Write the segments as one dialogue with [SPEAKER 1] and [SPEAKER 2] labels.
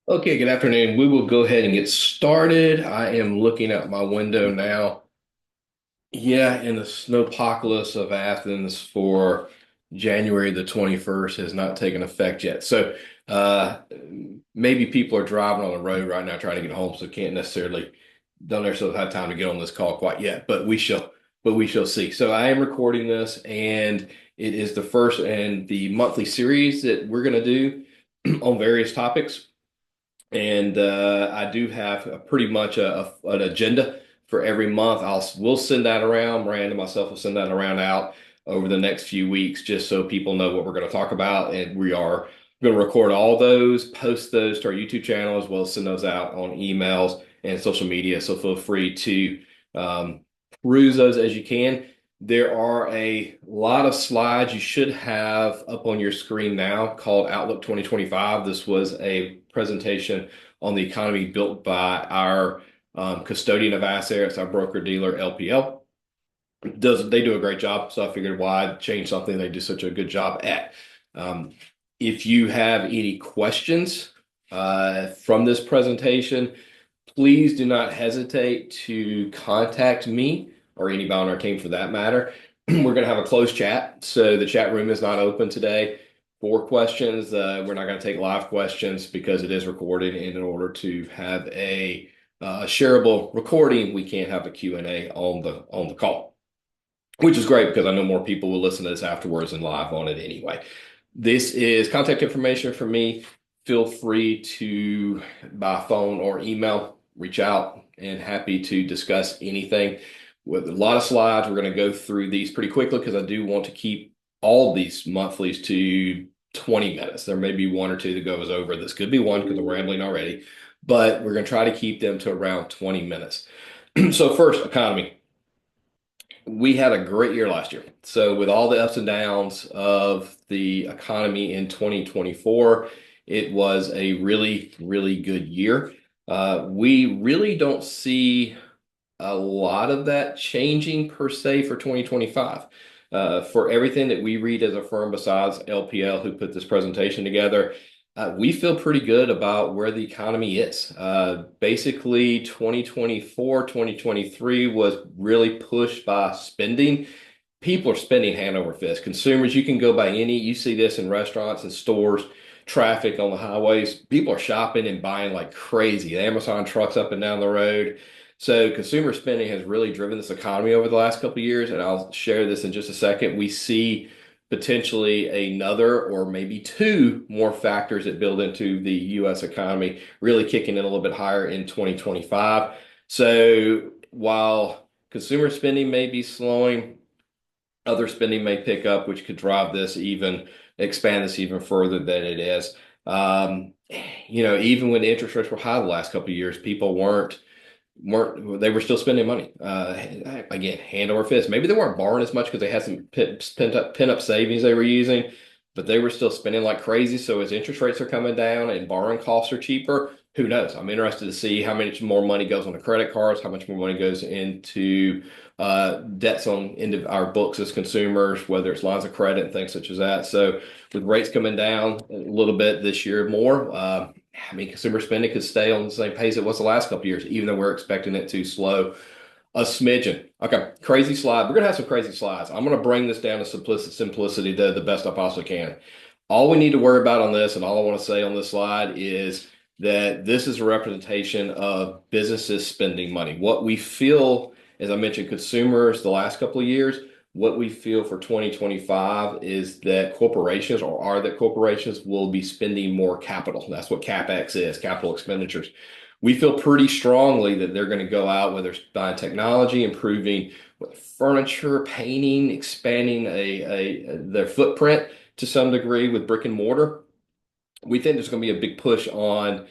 [SPEAKER 1] Okay, good afternoon. We will go ahead and get started. I am looking out my window now. Yeah, and the snowpocalypse of Athens for January the 21st has not taken effect yet. So uh, maybe people are driving on the road right now trying to get home, so don't necessarily have time to get on this call quite yet, but we shall see. So I am recording this, and it is the first and the monthly series that we're going to do on various topics. And I do have pretty much an agenda for every month. We'll send that around. Miranda and myself will send that around out over the next few weeks, just so people know what we're going to talk about. And we are going to record all those, post those to our YouTube channel, as well as send those out on emails and social media. So feel free to um, peruse those as you can. There are a lot of slides you should have up on your screen now called Outlook 2025. This was a presentation on the economy built by our custodian of assets, our broker dealer, LPL. They do a great job, so I figured why change something they do such a good job at. Um, if you have any questions from this presentation, please do not hesitate to contact me or anybody on our team for that matter. We're going to have a closed chat, so the chat room is not open today for questions. We're not going to take live questions because it is recorded, and in order to have a shareable recording, we can't have a Q&A on the call, which is great because I know more people will listen to this afterwards and live on it anyway. This is contact information for me. Feel free to, by phone or email, reach out and happy to discuss anything. With a lot of slides, we're going to go through these pretty quickly because I do want to keep all these monthlies to 20 minutes. There may be one or two that goes over. This could be one because I'm rambling already, but we're going to try to keep them to around 20 minutes. So first, economy. We had a great year last year. So with all the ups and downs of the economy in 2024, it was a really, really good year. We really don't see a lot of that changing per se for 2025. For everything that we read as a firm besides LPL, who put this presentation together, we feel pretty good about where the economy is. Basically, 2024, 2023 was really pushed by spending. People are spending hand over fist. Consumers, you can go by you see this in restaurants and stores, traffic on the highways. People are shopping and buying like crazy. Amazon trucks up and down the road. So consumer spending has really driven this economy over the last couple of years, and I'll share this in just a second. We see potentially another or maybe two more factors that build into the U.S. economy really kicking in a little bit higher in 2025. So while consumer spending may be slowing, other spending may pick up, which could drive this even expand this even further than it is. Um, Even when interest rates were high the last couple of years, people weren't they were still spending money. Again, hand over fist. Maybe they weren't borrowing as much because they had some pent up savings they were using, but they were still spending like crazy. So as interest rates are coming down and borrowing costs are cheaper, who knows? I'm interested to see how much more money goes on the credit cards, how much more money goes into debts on into our books as consumers, whether it's lines of credit and things such as that. So with rates coming down a little bit this year more, consumer spending could stay on the same pace it was the last couple of years, even though we're expecting it to slow a smidgen. Okay, crazy slide. We're gonna have some crazy slides. I'm gonna bring this down to simplicity the best I possibly can. All we need to worry about on this, and all I want to say on this slide is that this is a representation of businesses spending money. What we feel, as I mentioned, consumers the last couple of years, what we feel for 2025 is that corporations or are that corporations will be spending more capital. That's what CapEx is, capital expenditures. We feel pretty strongly that they're going to go out, whether it's buying technology, improving furniture, painting, expanding their footprint to some degree with brick and mortar. We think there's going to be a big push on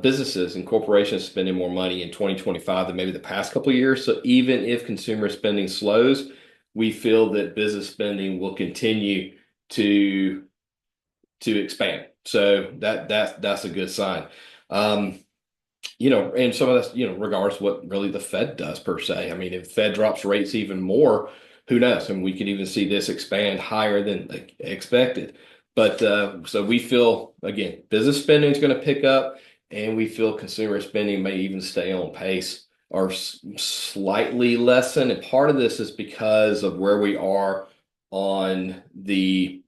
[SPEAKER 1] businesses and corporations spending more money in 2025 than maybe the past couple of years. So even if consumer spending slows, we feel that business spending will continue to expand. So that's a good sign. Um, and some of that's, regardless of what really the Fed does per se. I mean, if the Fed drops rates even more, who knows? And we could even see this expand higher than expected. But so we feel, again, business spending is going to pick up. and we feel consumer spending may even stay on pace or slightly lessen. And part of this is because of where we are on the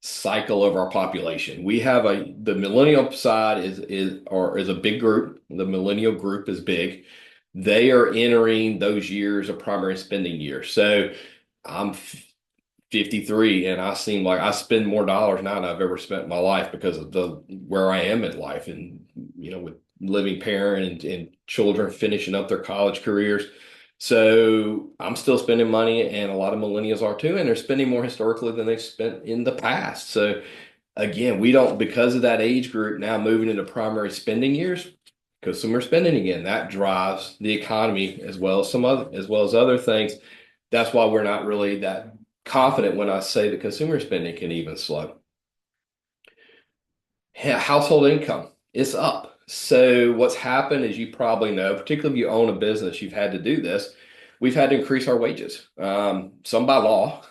[SPEAKER 1] cycle of our population. We have the millennial side is a big group. The millennial group is big. They are entering those years of primary spending years. So I'm 53 and I seem like I spend more dollars now than I've ever spent in my life because of the where I am in life and with living parent and children finishing up their college careers. So I'm still spending money and a lot of millennials are too, and they're spending more historically than they've spent in the past. So again, we don't, because of that age group now moving into primary spending years, consumer spending again, that drives the economy as well as other things. That's why we're not really that confident when I say the consumer spending can even slow. Household income is up. So what's happened, as you probably know, particularly if you own a business, you've had to do this. We've had to increase our wages. Some by law,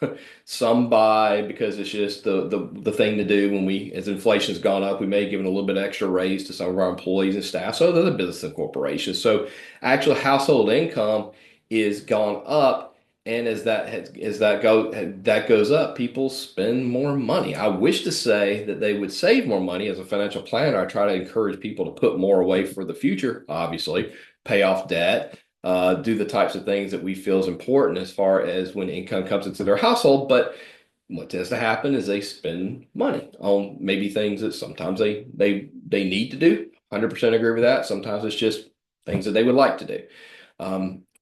[SPEAKER 1] some by because it's just the thing to do when as inflation's gone up, we may have given a little bit extra raise to some of our employees and staff. So they're the business and corporations. So actual household income is gone up. And that goes up, people spend more money. I wish to say that they would save more money. As a financial planner, I try to encourage people to put more away for the future, obviously, pay off debt, do the types of things that we feel is important as far as when income comes into their household. But what tends to happen is they spend money on maybe things that sometimes they need to do. 100% agree with that. Sometimes it's just things that they would like to do.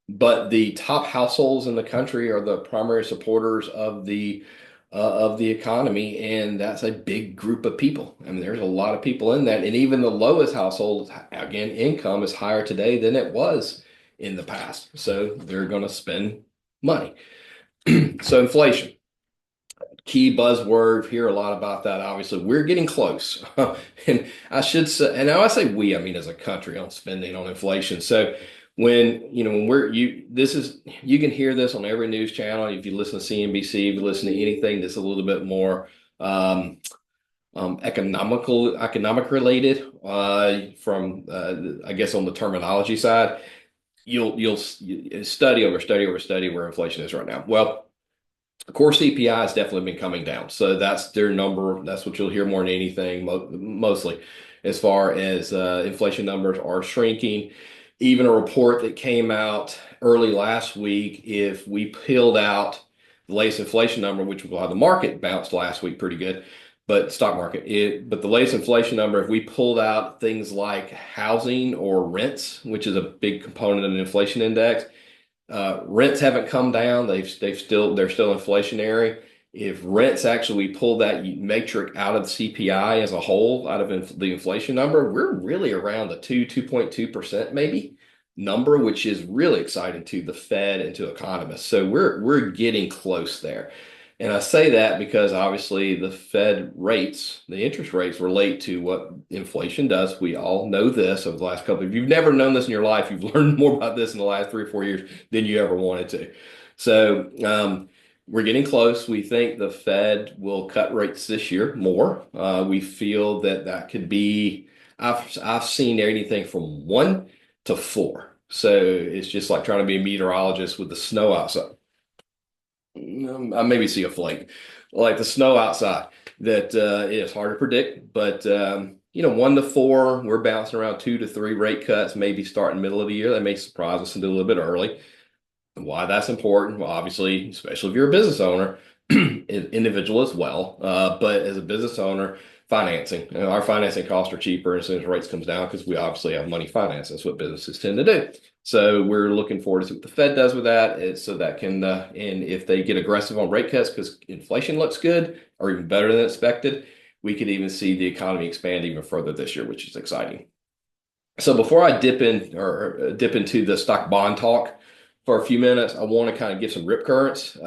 [SPEAKER 1] But the top households in the country are the primary supporters of the economy, and that's a big group of people. I mean, there's a lot of people in that, and even the lowest households, again, income is higher today than it was in the past. So they're going to spend money. So inflation, key buzzword. Hear a lot about that. Obviously, we're getting close, and I should say, and I say we, I mean as a country on spending on inflation. So when you can hear this on every news channel. If you listen to CNBC, if you listen to anything that's a little bit more economic related, from I guess on the terminology side, you'll study over study over study where inflation is right now. Well, core CPI has definitely been coming down. So that's their number. That's what you'll hear more than anything, mostly, as far as inflation numbers are shrinking. Even a report that came out early last week, if we peeled out the latest inflation number, which was the market bounced last week pretty good, but stock market, but the latest inflation number, if we pulled out things like housing or rents, which is a big component of the inflation index, rents haven't come down. They're still inflationary. If rents actually we pull that matrix out of the CPI as a whole, out of the inflation number, we're really around the 2.2% maybe number, which is really exciting to the Fed and to economists. So we're getting close there. And I say that because obviously the Fed rates, the interest rates relate to what inflation does. We all know this over the last couple. If you've never known this in your life, you've learned more about this in the last 3 or 4 years than you ever wanted to. So we're getting close. We think the Fed will cut rates this year more. We feel that could be. I've seen anything from 1 to 4. So it's just like trying to be a meteorologist with the snow outside. I maybe see a flake, like the snow outside. That is hard to predict, but 1 to 4, we're bouncing around 2 to 3 rate cuts, maybe starting middle of the year. That may surprise us and do a little bit early. Why that's important? Well, obviously, especially if you're a business owner, individual as well. But as a business owner, financing, our financing costs are cheaper as soon as rates comes down because we obviously have money finance. That's what businesses tend to do. So we're looking forward to see what the Fed does with that, so that can, and if they get aggressive on rate cuts because inflation looks good or even better than expected, we could even see the economy expand even further this year, which is exciting. So before I dip into the stock bond talk for a few minutes, I want to kind of give some rip currents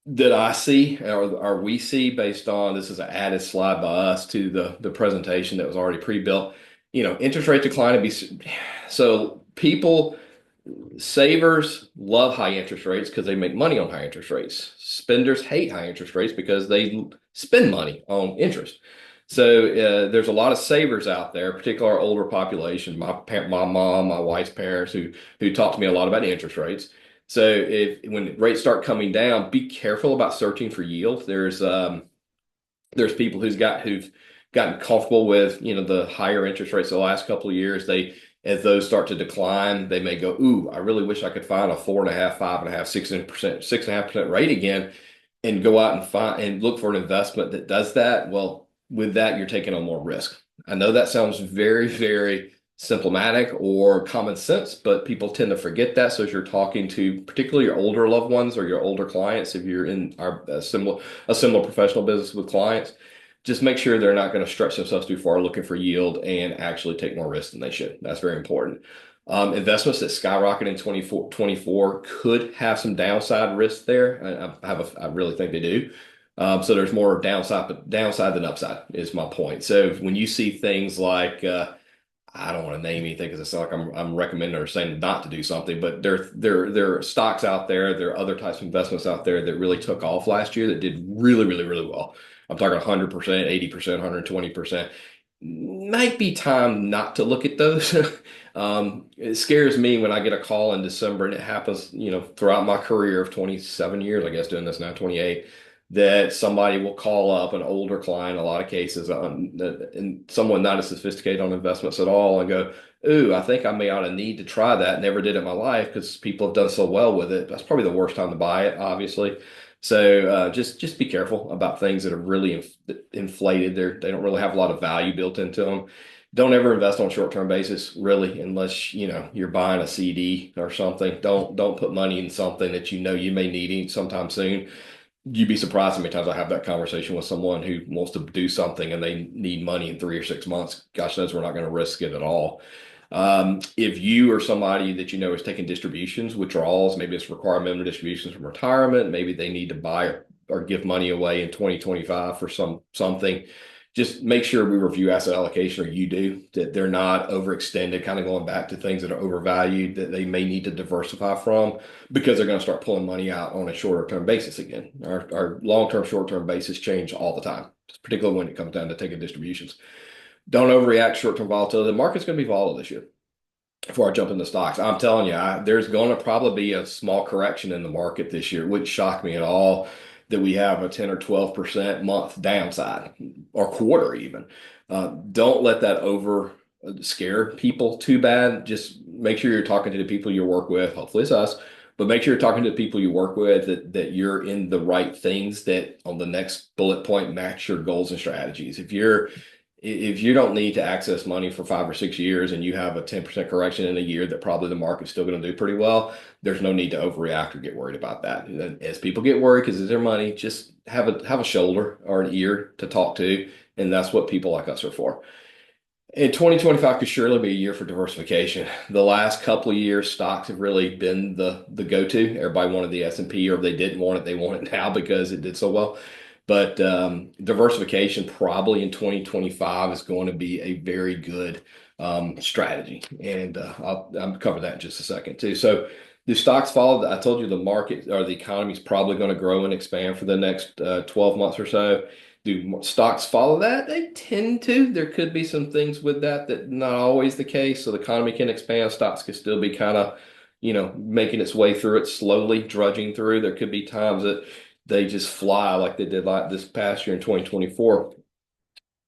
[SPEAKER 1] that I see or we see based on this is an added slide by us to the presentation that was already pre-built. Interest rate decline to be so people, savers love high interest rates because they make money on high interest rates. Spenders hate high interest rates because they spend money on interest. So there's a lot of savers out there, particularly our older population, my mom, my wife's parents, who talk to me a lot about interest rates. So if when rates start coming down, be careful about searching for yield. There's people who've gotten comfortable with the higher interest rates the last couple of years. They As those start to decline, they may go, "Ooh, I really wish I could find a 4.5, 5.5, 6%, 6.5% rate again," and go out and find and look for an investment that does that. Well, with that, you're taking on more risk. I know that sounds very, very symptomatic or common sense, but people tend to forget that. So as you're talking to particularly your older loved ones or your older clients, if you're in a similar professional business with clients, just make sure they're not going to stretch themselves too far looking for yield and actually take more risk than they should. That's very important. Investments that skyrocket in 2024 could have some downside risk there. I really think they do. So there's more downside than upside is my point. So when you see things like I don't want to name anything because it's not like I'm recommending or saying not to do something, but there are stocks out there, there are other types of investments out there that really took off last year that did really, really, really well. I'm talking 100%, 80%, 120%. Might be time not to look at those. It scares me when I get a call in December, and it happens, throughout my career of 27 years, I guess, doing this now, 28, that somebody will call up an older client, a lot of cases, and someone not as sophisticated on investments at all, and go, "Ooh, I think I may ought to need to try that. Never did it in my life because people have done so well with it." That's probably the worst time to buy it, obviously. So just be careful about things that are really inflated. They don't really have a lot of value built into them. Don't ever invest on a short-term basis, really, unless you're buying a CD or something. Don't put money in something that you may need sometime soon. You'd be surprised how many times I have that conversation with someone who wants to do something and they need money in 3 or 6 months. Gosh knows we're not going to risk it at all. If you or somebody that is taking distributions, withdrawals, maybe it's required minimum distributions from retirement, maybe they need to buy or give money away in 2025 for something. Just make sure we review asset allocation, or you do, that they're not overextended, kind of going back to things that are overvalued that they may need to diversify from because they're going to start pulling money out on a shorter term basis again. Our long term, short term basis change all the time, particularly when it comes down to taking distributions. Don't overreact short term volatility. The market's going to be volatile this year. Before I jump into stocks, I'm telling you, there's going to probably be a small correction in the market this year. It wouldn't shock me at all that we have a 10 or 12% month downside or quarter even. Don't let that over scare people too bad. Just make sure you're talking to the people you work with. Hopefully it's us, but make sure you're talking to the people you work with that you're in the right things that on the next bullet point match your goals and strategies. If you don't need to access money for 5 or 6 years and you have a 10% correction in a year that probably the market's still going to do pretty well, there's no need to overreact or get worried about that. And as people get worried because it's their money, just have a shoulder or an ear to talk to. And that's what people like us are for. And 2025 could surely be a year for diversification. The last couple of years, stocks have really been the go-to. Everybody wanted the S&P, or if they didn't want it, they want it now because it did so well. But diversification probably in 2025 is going to be a very good strategy. And I'll cover that in just a second too. So the stocks follow. I told you the market or the economy is probably going to grow and expand for the next 12 months or so. Do stocks follow that? They tend to. There could be some things with that not always the case. So the economy can expand. Stocks can still be kind of, making its way through it slowly, drudging through. There could be times that they just fly like they did like this past year in 2024.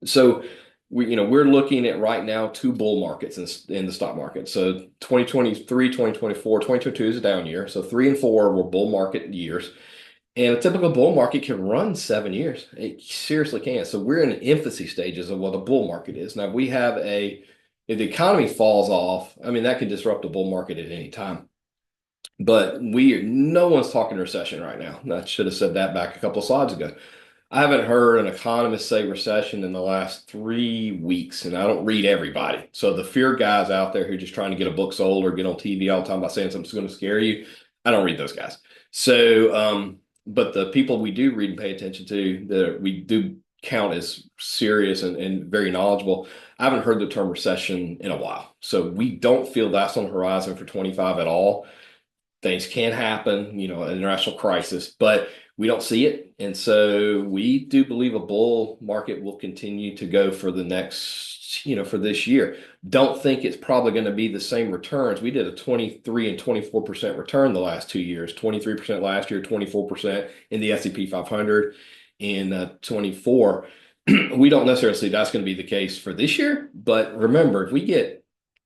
[SPEAKER 1] So we're looking at right now two bull markets in the stock market. So 2023, 2024, 2022 is a down year. So 3 and 4 were bull market years. And a typical bull market can run 7 years. It seriously can. So we're in the infancy stages of what a bull market is. Now if the economy falls off, I mean, that can disrupt a bull market at any time. But no one's talking recession right now. I should have said that back a couple of slides ago. I haven't heard an economist say recession in the last 3 weeks, and I don't read everybody. So the fear guys out there who are just trying to get a book sold or get on TV all the time by saying something's going to scare you, I don't read those guys. So, but the people we do read and pay attention to that we do count as serious and very knowledgeable, I haven't heard the term recession in a while. So we don't feel that's on the horizon for 25 at all. Things can happen, an international crisis, but we don't see it. And so we do believe a bull market will continue to go for the next, for this year. Don't think it's probably going to be the same returns. We did a 23 and 24% return the last 2 years, 23% last year, 24% in the S&P 500 in 24. We don't necessarily see that's going to be the case for this year. But remember, even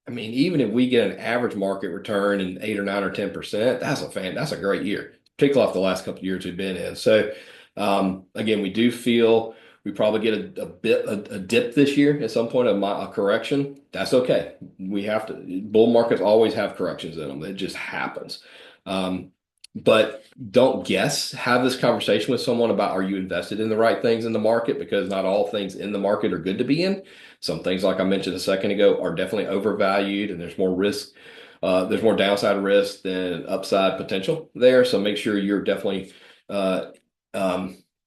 [SPEAKER 1] if we get an average market return in 8 or 9 or 10%, that's a great year, particularly off the last couple of years we've been in. So again, we do feel we probably get a dip this year at some point, a correction. That's okay. Bull markets always have corrections in them. It just happens. But don't guess. Have this conversation with someone about, are you invested in the right things in the market? Because not all things in the market are good to be in. Some things, like I mentioned a second ago, are definitely overvalued, and there's more risk. There's more downside risk than upside potential there. So make sure you're definitely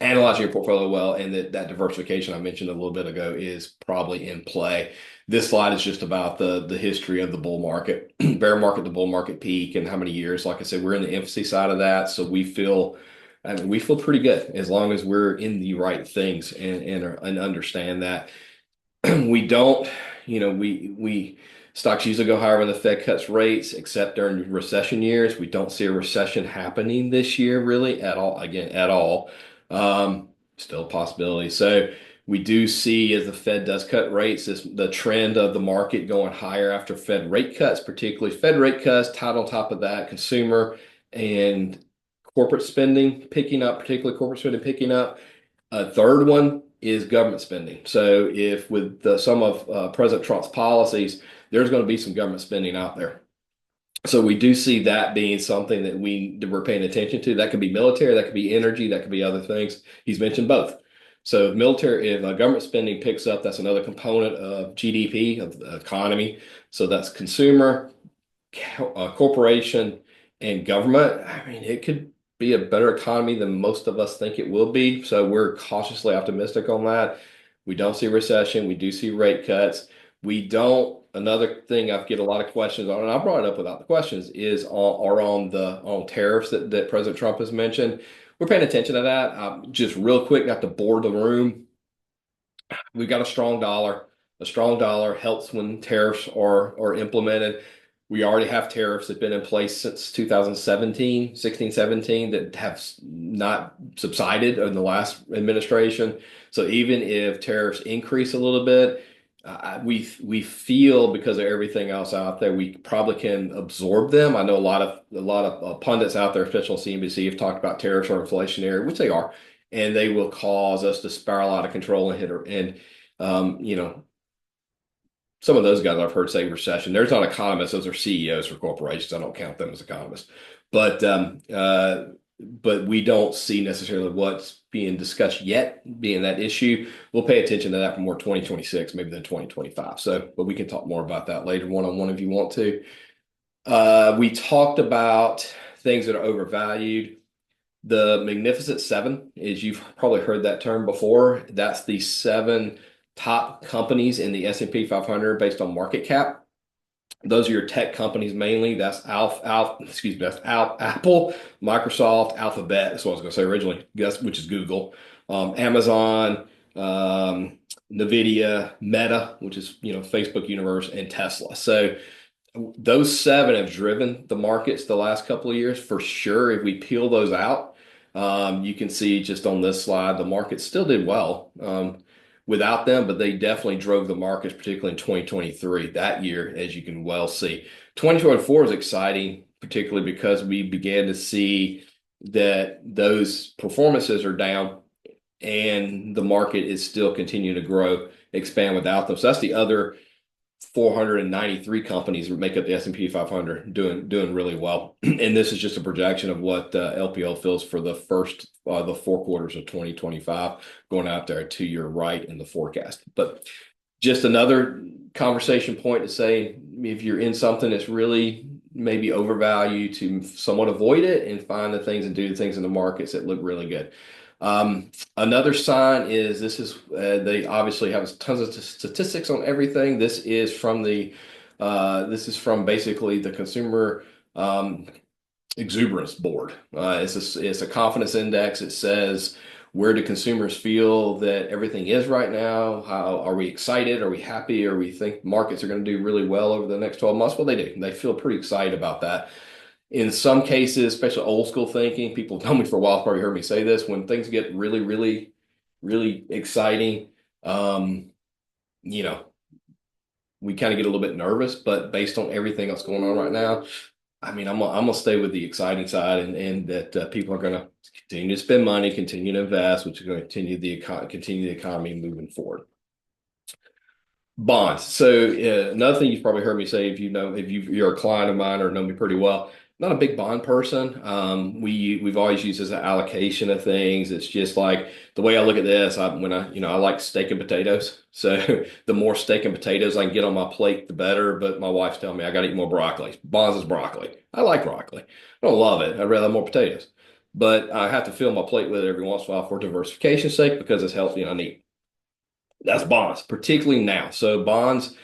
[SPEAKER 1] analyzing your portfolio well, and that diversification I mentioned a little bit ago is probably in play. This slide is just about the history of the bull market, bear market, the bull market peak, and how many years. Like I said, we're in the infancy side of that, so we feel pretty good as long as we're in the right things and understand that. We don't, we stocks usually go higher when the Fed cuts rates, except during recession years. We don't see a recession happening this year, really, at all. Again, at all. Still a possibility. So we do see, as the Fed does cut rates, the trend of the market going higher after Fed rate cuts, particularly Fed rate cuts, tied on top of that, consumer and corporate spending picking up, particularly corporate spending picking up. A third one is government spending. So if with some of President Trump's policies, there's going to be some government spending out there. So we do see that being something that we're paying attention to. That could be military, that could be energy, that could be other things. He's mentioned both. So if government spending picks up, that's another component of GDP, of the economy. So that's consumer, corporation, and government. It could be a better economy than most of us think it will be. So we're cautiously optimistic on that. We don't see a recession. We do see rate cuts. Another thing I get a lot of questions on, and I brought it up without the questions, is on tariffs that President Trump has mentioned. We're paying attention to that. Just real quick, not to bore the room. We've got a strong dollar. A strong dollar helps when tariffs are implemented. We already have tariffs that have been in place since 2017, 16, 17, that have not subsided in the last administration. So even if tariffs increase a little bit, we feel, because of everything else out there, we probably can absorb them. I know a lot of pundits out there, especially on CNBC, have talked about tariffs are inflationary, which they are, and they will cause us to spiral out of control and some of those guys I've heard say recession. There's not economists; those are CEOs for corporations. I don't count them as economists, but we don't see necessarily what's being discussed yet being that issue. We'll pay attention to that for more 2026, maybe than 2025. So, but we can talk more about that later one-on-one if you want to. We talked about things that are overvalued. The Magnificent Seven, as you've probably heard that term before, that's the 7 top companies in the S&P 500 based on market cap. Those are your tech companies mainly. That's Apple, Microsoft, Alphabet. That's what I was going to say originally, which is Google, Amazon, Nvidia, Meta, which is Facebook universe, and Tesla. So those 7 have driven the markets the last couple of years for sure. If we peel those out, you can see just on this slide, the market still did well without them, but they definitely drove the markets, particularly in 2023, that year, as you can well see. 2024 is exciting, particularly because we began to see that those performances are down and the market is still continuing to grow, expand without them. So that's the other 493 companies that make up the S&P 500 doing really well. And this is just a projection of what LPL feels for the 4 quarters of 2025, going out there to your right in the forecast. But just another conversation point to say, if you're in something that's really maybe overvalued, to somewhat avoid it and find the things and do the things in the markets that look really good. Another sign is they obviously have tons of statistics on everything. This is from basically the consumer exuberance board. It's a confidence index. It says where do consumers feel that everything is right now? How are we excited? Are we happy? Or we think markets are going to do really well over the next 12 months? Well, they do. They feel pretty excited about that. In some cases, especially old school thinking, people tell me for a while, probably heard me say this, when things get really, really, really exciting, um, you know, we kind of get a little bit nervous, but based on everything that's going on right now, I mean, I'm gonna stay with the exciting side, and that people are gonna continue to spend money, continue to invest, which is going to continue the economy moving forward. Bonds. So another thing you've probably heard me say, if you're a client of mine or know me pretty well, not a big bond person. We've always used as an allocation of things. It's just like the way I look at this. I like steak and potatoes. So the more steak and potatoes I can get on my plate, the better. But my wife's telling me I got to eat more broccoli. Bonds is broccoli. I like broccoli. I don't love it. I'd rather have more potatoes. But I have to fill my plate with it every once in a while for diversification's sake because it's healthy and I need. That's bonds, particularly now. So bonds,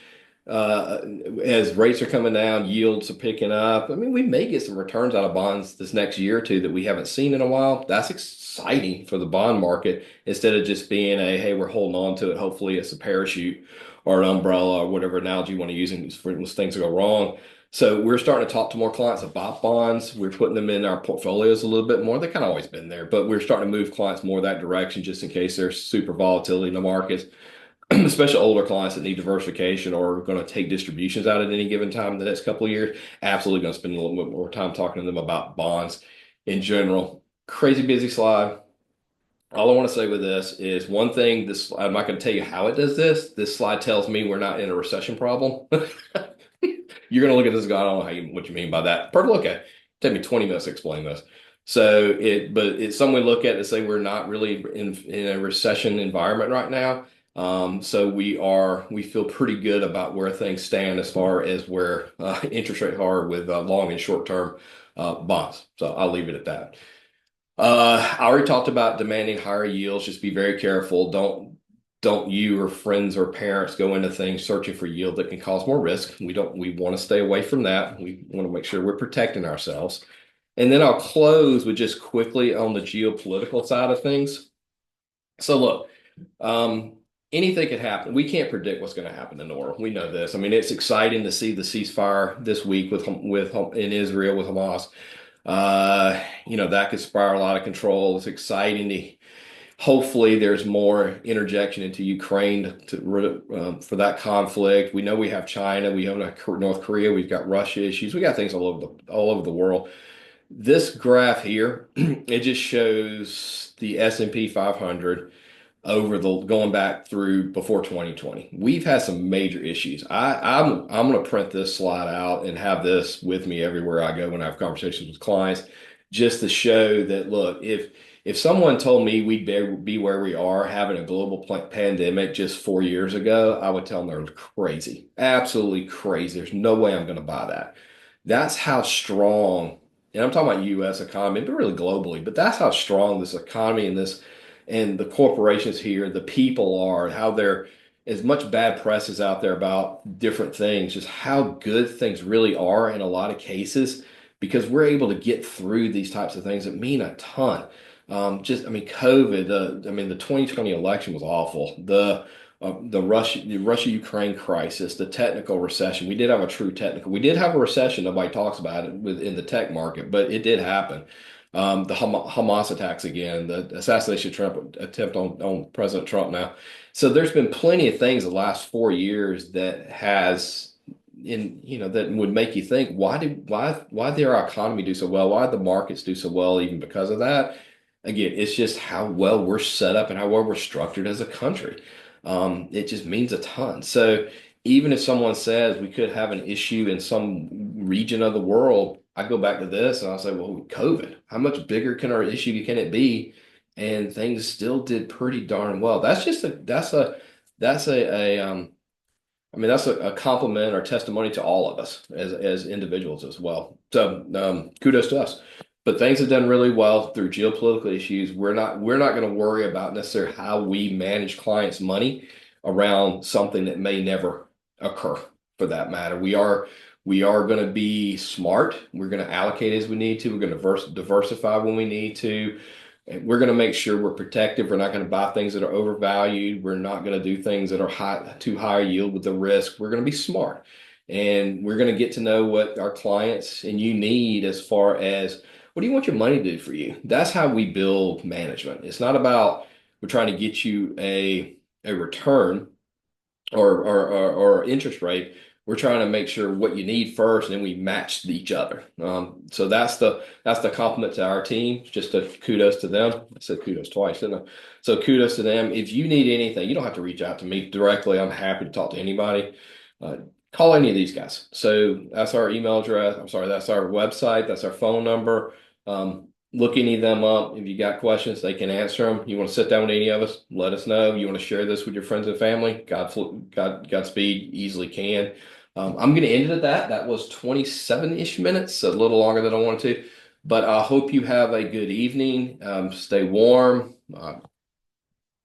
[SPEAKER 1] uh, as rates are coming down, yields are picking up. I mean, we may get some returns out of bonds this next year or two that we haven't seen in a while. That's exciting for the bond market instead of just being hey, we're holding on to it. Hopefully, it's a parachute or an umbrella or whatever analogy you want to use for when things go wrong. So we're starting to talk to more clients about bonds. We're putting them in our portfolios a little bit more. They've kind of always been there, but we're starting to move clients more that direction just in case there's super volatility in the markets. Especially older clients that need diversification or are going to take distributions out at any given time in the next couple of years, absolutely going to spend a little bit more time talking to them about bonds in general. Crazy busy slide. All I want to say with this is one thing. This I'm not going to tell you how it does this. This slide tells me we're not in a recession problem. You're going to look at this and go, I don't know what you mean by that. Perfect. Okay. Take me 20 minutes to explain this. But it's something we look at to say we're not really in a recession environment right now. So we feel pretty good about where things stand as far as where interest rates are with long and short term bonds. So I'll leave it at that. I already talked about demanding higher yields. Just be very careful. Don't you or friends or parents go into things searching for yield that can cause more risk. We want to stay away from that. We want to make sure we're protecting ourselves. And then I'll close with just quickly on the geopolitical side of things. So look, anything could happen. We can't predict what's going to happen in the world. We know this. I mean, it's exciting to see the ceasefire this week with in Israel with Hamas. That could spiral out of control. It's exciting to hopefully there's more interjection into Ukraine for that conflict. We know we have China, we have North Korea, we've got Russia issues, we got things all over the world. This graph here, it just shows the S&P 500 over the going back through before 2020. We've had some major issues. I'm going to print this slide out and have this with me everywhere I go when I have conversations with clients, just to show that look, if someone told me we'd be where we are having a global pandemic just 4 years ago, I would tell them they're crazy, absolutely crazy. There's no way I'm going to buy that. That's how strong, and I'm talking about U.S. economy, but really globally, but that's how strong this economy and the corporations here, the people are, how they're as much bad press is out there about different things, just how good things really are in a lot of cases, because we're able to get through these types of things that mean a ton. COVID, the 2020 election was awful. The Russia-Ukraine crisis, the technical recession. We did have a true technical. We did have a recession. Nobody talks about it in the tech market, but it did happen. The Hamas attacks again, the assassination attempt on President Trump now. So there's been plenty of things the last 4 years that would make you think, why did our economy do so well? Why did the markets do so well even because of that? Again, it's just how well we're set up and how well we're structured as a country. It just means a ton. So even if someone says we could have an issue in some region of the world, I go back to this and I'll say, well, COVID, how much bigger can our issue can it be? And things still did pretty darn well. That's a compliment or testimony to all of us as individuals as well. So kudos to us. But things have done really well through geopolitical issues. We're not going to worry about necessarily how we manage clients' money around something that may never occur for that matter. We are going to be smart. We're going to allocate as we need to. We're going to diversify when we need to. And we're going to make sure we're protective. We're not going to buy things that are overvalued. We're not going to do things that are too high yield with the risk. We're going to be smart. And we're going to get to know what our clients and you need as far as what do you want your money to do for you? That's how we build management. It's not about we're trying to get you a return or interest rate. We're trying to make sure what you need first, and then we match each other. So that's the compliment to our team. Just a kudos to them. I said kudos twice, didn't I? So kudos to them. If you need anything, you don't have to reach out to me directly. I'm happy to talk to anybody. Uh, Call any of these guys. So that's our email address. I'm sorry, that's our website. That's our phone number. Look any of them up. If you got questions, they can answer them. You want to sit down with any of us, let us know. You want to share this with your friends and family, Godspeed, easily can. I'm going to end it at that. That was 27-ish minutes, a little longer than I wanted to. But I hope you have a good evening. Stay warm.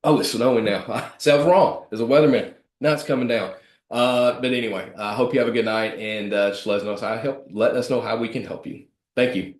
[SPEAKER 1] Oh, it's snowing now. See, I was wrong. There's a weatherman. Now it's coming down. But anyway, I hope you have a good night and just let us know how we can help you. Thank you.